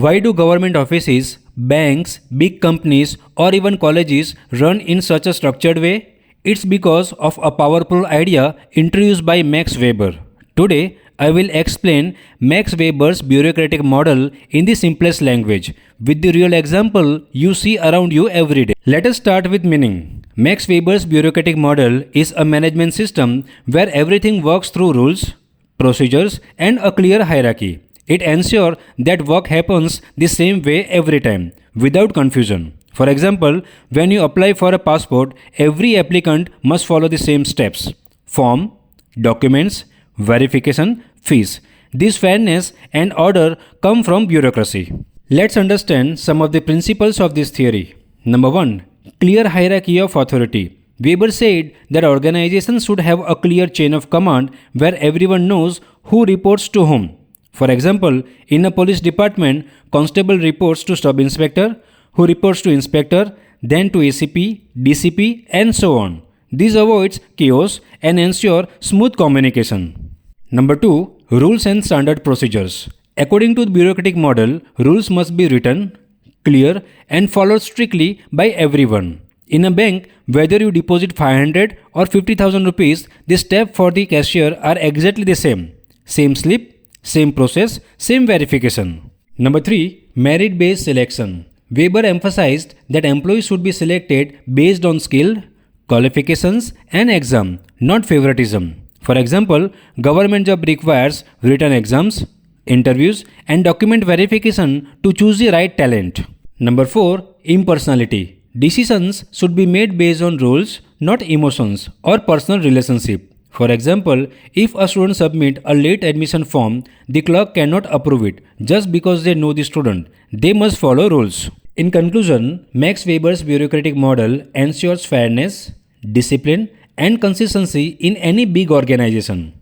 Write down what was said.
Why do government offices, banks, big companies, or even colleges run in such a structured way? It's because of a powerful idea introduced by Max Weber. Today, I will explain Max Weber's bureaucratic model in the simplest language with the real example you see around you every day. Let us start with meaning. Max Weber's bureaucratic model is a management system where everything works through rules, procedures, and a clear hierarchy. It ensures that work happens the same way every time, without confusion. For example, when you apply for a passport, every applicant must follow the same steps: form, documents, verification, fees. This fairness and order come from bureaucracy. Let's understand some of the principles of this theory. Number 1. Clear hierarchy of authority. Weber said that organizations should have a clear chain of command where everyone knows who reports to whom. For example, in a police department, constable reports to sub-inspector, who reports to inspector, then to ACP, DCP, and so on. This avoids chaos and ensures smooth communication. Number 2. Rules and standard procedures. According to the bureaucratic model, rules must be written, clear, and followed strictly by everyone. In a bank, whether you deposit 500 or 50,000 rupees, the steps for the cashier are exactly the same. Same slip, same process, same verification. Number 3. Merit-based selection. Weber emphasized that employees should be selected based on skill, qualifications, and exam, not favoritism. For example, government job requires written exams, interviews, and document verification to choose the right talent. Number 4. Impersonality. Decisions should be made based on rules, not emotions or personal relationship. For example, if a student submits a late admission form, the clerk cannot approve it just because they know the student. They must follow rules. In conclusion, Max Weber's bureaucratic model ensures fairness, discipline, and consistency in any big organization.